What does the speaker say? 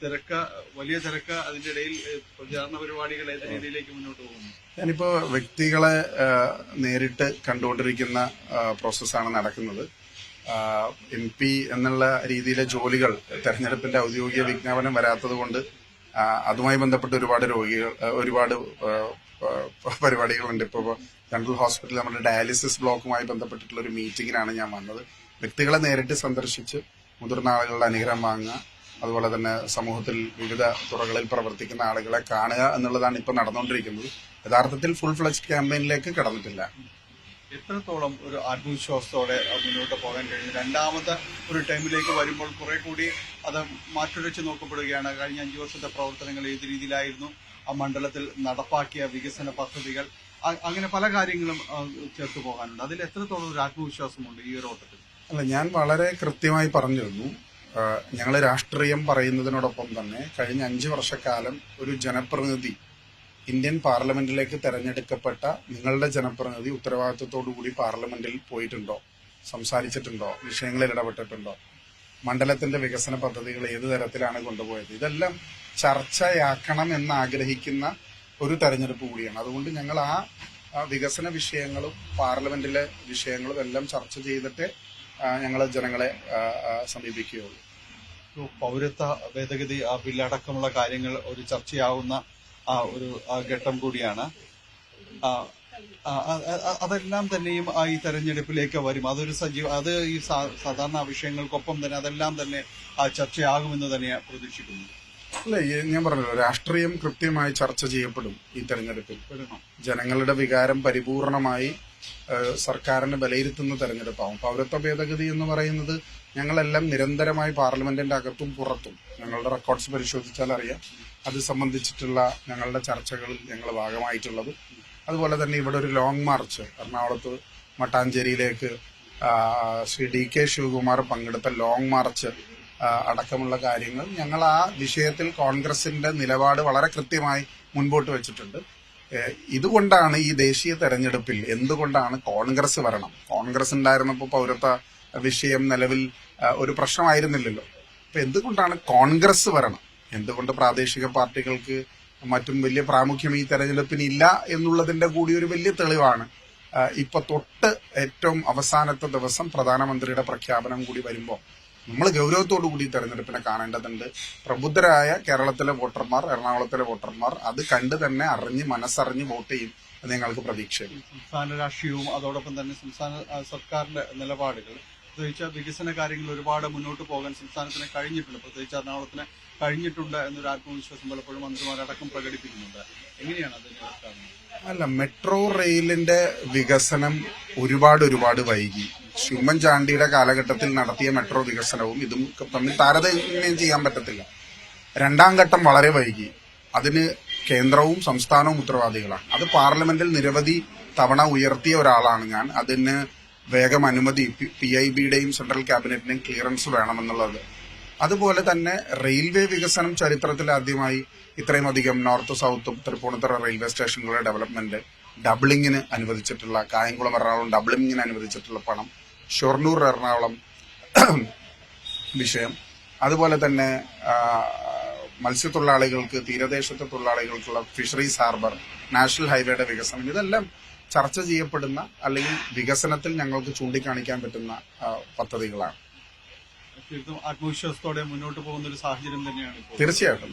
തിരക്ക്, വലിയ തിരക്ക്, അതിന്റെ ഇടയിൽ പ്രചാരണ പരിപാടികൾ ഏത് രീതിയിലേക്ക് മുന്നോട്ട് പോകുന്നു? ഞാനിപ്പോ വ്യക്തികളെ നേരിട്ട് കണ്ടുകൊണ്ടിരിക്കുന്ന പ്രോസസ്സാണ് നടക്കുന്നത്. MP എന്നുള്ള രീതിയിലെ ജോലികൾ തെരഞ്ഞെടുപ്പിന്റെ ഔദ്യോഗിക വിജ്ഞാപനം വരാത്തത് കൊണ്ട് അതുമായി ബന്ധപ്പെട്ട് ഒരുപാട് പരിപാടികളുണ്ട്. ഇപ്പോൾ ജനറൽ ഹോസ്പിറ്റൽ നമ്മുടെ ഡയാലിസിസ് ബ്ലോക്കുമായി ബന്ധപ്പെട്ടിട്ടുള്ള ഒരു മീറ്റിംഗിനാണ് ഞാൻ വന്നത്. വ്യക്തികളെ നേരിട്ട് സന്ദർശിച്ച് മുതിർന്ന ആളുകളുടെ അനുഗ്രഹം വാങ്ങുക, അതുപോലെ തന്നെ സമൂഹത്തിൽ വിവിധ തുറകളിൽ പ്രവർത്തിക്കുന്ന ആളുകളെ കാണുക എന്നുള്ളതാണ് ഇപ്പോൾ നടന്നുകൊണ്ടിരിക്കുന്നത്. യഥാർത്ഥത്തിൽ ഫുൾ ഫ്ലെഡ്ജ് ക്യാമ്പയിനിലേക്ക് കടന്നിട്ടില്ല. എത്രത്തോളം ഒരു ആത്മവിശ്വാസത്തോടെ മുന്നോട്ട് പോകാൻ കഴിഞ്ഞു? രണ്ടാമത്തെ ഒരു ടൈമിലേക്ക് വരുമ്പോൾ കുറെ കൂടി അത് മാറ്റുരച്ച് നോക്കപ്പെടുകയാണ്. കഴിഞ്ഞ 5 വർഷത്തെ പ്രവർത്തനങ്ങൾ ഏത് രീതിയിലായിരുന്നു, ആ മണ്ഡലത്തിൽ നടപ്പാക്കിയ വികസന പദ്ധതികൾ, അങ്ങനെ പല കാര്യങ്ങളും ചേർത്ത് പോകാനുണ്ട്. അതിൽ എത്രത്തോളം ഒരു ആത്മവിശ്വാസമുണ്ട് ഈ ഒരു ഓട്ടത്തിൽ? അല്ല, ഞാൻ വളരെ കൃത്യമായി പറഞ്ഞിരുന്നു. ഞങ്ങൾ രാഷ്ട്രീയം പറയുന്നതിനോടൊപ്പം തന്നെ കഴിഞ്ഞ 5 വർഷക്കാലം ഒരു ജനപ്രതിനിധി, ഇന്ത്യൻ പാർലമെന്റിലേക്ക് തെരഞ്ഞെടുക്കപ്പെട്ട നിങ്ങളുടെ ജനപ്രതിനിധി ഉത്തരവാദിത്വത്തോടുകൂടി പാർലമെന്റിൽ പോയിട്ടുണ്ടോ, സംസാരിച്ചിട്ടുണ്ടോ, വിഷയങ്ങളിൽ ഇടപെട്ടിട്ടുണ്ടോ, മണ്ഡലത്തിന്റെ വികസന പദ്ധതികൾ ഏത് തരത്തിലാണ് കൊണ്ടുപോയത്, ഇതെല്ലാം ചർച്ചയാക്കണം എന്നാഗ്രഹിക്കുന്ന ഒരു തെരഞ്ഞെടുപ്പ് കൂടിയാണ്. അതുകൊണ്ട് ഞങ്ങൾ ആ വികസന വിഷയങ്ങളും പാർലമെന്റിലെ വിഷയങ്ങളും എല്ലാം ചർച്ച ചെയ്തിട്ട് ഞങ്ങൾ ജനങ്ങളെ സമീപിക്കുകയുള്ളൂ. പൗരത്വ ഭേദഗതി ബില്ലടക്കമുള്ള കാര്യങ്ങൾ ഒരു ചർച്ചയാവുന്ന ഒരു ഘട്ടം കൂടിയാണ്. അതെല്ലാം തന്നെയും ഈ തെരഞ്ഞെടുപ്പിലേക്ക് വരും. അത് ഈ സാധാരണ വിഷയങ്ങൾക്കൊപ്പം തന്നെ അതെല്ലാം തന്നെ ചർച്ചയാകുമെന്ന് തന്നെ പ്രതീക്ഷിക്കുന്നു. അല്ല, ഞാൻ പറഞ്ഞല്ലോ, രാഷ്ട്രീയം കൃത്യമായി ചർച്ച ചെയ്യപ്പെടും ഈ തെരഞ്ഞെടുപ്പിൽ. ജനങ്ങളുടെ വികാരം പരിപൂർണമായി സർക്കാരിനെ വിലയിരുത്തുന്ന തെരഞ്ഞെടുപ്പാവും. പൗരത്വ ഭേദഗതി എന്ന് പറയുന്നത് ഞങ്ങളെല്ലാം നിരന്തരമായി പാർലമെന്റിന്റെ അകത്തും പുറത്തും ഞങ്ങളുടെ റെക്കോർഡ്സ് പരിശോധിച്ചാൽ അറിയാം അത് സംബന്ധിച്ചിട്ടുള്ള ഞങ്ങളുടെ ചർച്ചകളിൽ ഞങ്ങൾ ഭാഗമായിട്ടുള്ളത്. അതുപോലെ തന്നെ ഇവിടെ ഒരു ലോങ് മാർച്ച് എറണാകുളത്ത് മട്ടാഞ്ചേരിയിലേക്ക് ശ്രീ DK ശിവകുമാർ പങ്കെടുത്ത ലോങ് മാർച്ച് അടക്കമുള്ള കാര്യങ്ങൾ ഞങ്ങൾ ആ വിഷയത്തിൽ കോൺഗ്രസിന്റെ നിലപാട് വളരെ കൃത്യമായി മുൻപോട്ട് വെച്ചിട്ടുണ്ട്. ഇതുകൊണ്ടാണ് ഈ ദേശീയ തെരഞ്ഞെടുപ്പിൽ എന്തുകൊണ്ടാണ് കോൺഗ്രസ് വരണം, കോൺഗ്രസ് ഉണ്ടായിരുന്നപ്പോൾ പൗരത്വ വിഷയം നിലവിൽ ഒരു പ്രശ്നമായിരുന്നില്ലല്ലോ. അപ്പൊ എന്തുകൊണ്ടാണ് കോൺഗ്രസ് വരണം, എന്തുകൊണ്ട് പ്രാദേശിക പാർട്ടികൾക്ക് മറ്റും വലിയ പ്രാമുഖ്യം ഈ തെരഞ്ഞെടുപ്പിന് ഇല്ല എന്നുള്ളതിന്റെ കൂടി ഒരു വലിയ തെളിവാണ്. ഇപ്പൊ തൊട്ട് ഏറ്റവും അവസാനത്തെ ദിവസം പ്രധാനമന്ത്രിയുടെ പ്രഖ്യാപനം കൂടി വരുമ്പോൾ നമ്മൾ ഗൗരവത്തോടു കൂടി തെരഞ്ഞെടുപ്പിനെ കാണേണ്ടതുണ്ട്. പ്രബുദ്ധരായ കേരളത്തിലെ വോട്ടർമാർ, എറണാകുളത്തിലെ വോട്ടർമാർ അത് കണ്ട് തന്നെ മനസ്സറിഞ്ഞ് വോട്ട് ചെയ്യും എന്ന് ഞങ്ങൾക്ക് പ്രതീക്ഷയുണ്ട്. സംസ്ഥാന രാഷ്ട്രീയവും അതോടൊപ്പം തന്നെ സംസ്ഥാന സർക്കാരിന്റെ നിലപാടുകൾ, പ്രത്യേകിച്ച് വികസന കാര്യങ്ങൾ ഒരുപാട് മുന്നോട്ട് പോകാൻ സംസ്ഥാനത്തിന് കഴിഞ്ഞിട്ടുണ്ട്, പ്രത്യേകിച്ച് എറണാകുളത്തിന് കഴിഞ്ഞിട്ടുണ്ട് എന്നൊരു ആത്മവിശ്വാസം പലപ്പോഴും മന്ത്രിമാരടക്കം പ്രകടിപ്പിക്കുന്നുണ്ട്. എങ്ങനെയാണ് അതിനെ കാണുന്നത്? അല്ല, മെട്രോ റെയിലിന്റെ വികസനം ഒരുപാട് വൈകി. ഉമ്മൻചാണ്ടിയുടെ കാലഘട്ടത്തിൽ നടത്തിയ മെട്രോ വികസനവും ഇതും തമ്മിൽ താരതമ്യം ചെയ്യാൻ പറ്റത്തില്ല. 2ാം ഘട്ടം വളരെ വൈകി. അതിന് കേന്ദ്രവും സംസ്ഥാനവും ഉത്തരവാദികളാണ്. അത് പാർലമെന്റിൽ നിരവധി തവണ ഉയർത്തിയ ഒരാളാണ് ഞാൻ. അതിന് വേഗം അനുമതി PIBയുടെയും സെൻട്രൽ ക്യാബിനറ്റിന്റെയും ക്ലിയറൻസ് വേണമെന്നുള്ളത്. അതുപോലെ തന്നെ റെയിൽവേ വികസനം ചരിത്രത്തിൽ ആദ്യമായി ഇത്രയും അധികം നോർത്ത് സൗത്തും തൃപ്പൂണിത്തുറ റെയിൽവേ സ്റ്റേഷനുകളുടെ ഡെവലപ്മെന്റ്, ഡബിളിങ്ങിന് അനുവദിച്ചിട്ടുള്ള, കായംകുളം എറണാകുളം ഡബിളിങ്ങിന് അനുവദിച്ചിട്ടുള്ള പണം, ഷൊർണൂർ എറണാകുളം വിഷയം, അതുപോലെ തന്നെ മത്സ്യത്തൊഴിലാളികൾക്ക്, തീരദേശത്തെ തൊഴിലാളികൾക്കുള്ള ഫിഷറീസ് ഹാർബർ, നാഷണൽ ഹൈവേയുടെ വികസനം, ഇതെല്ലാം ചർച്ച ചെയ്യപ്പെടുന്ന അല്ലെങ്കിൽ വികസനത്തിൽ ഞങ്ങൾക്ക് ചൂണ്ടിക്കാണിക്കാൻ പറ്റുന്ന പദ്ധതികളാണ്. ആത്മവിശ്വാസത്തോടെ മുന്നോട്ട് പോകുന്ന ഒരു സാഹചര്യം തന്നെയാണ്. തീർച്ചയായിട്ടും.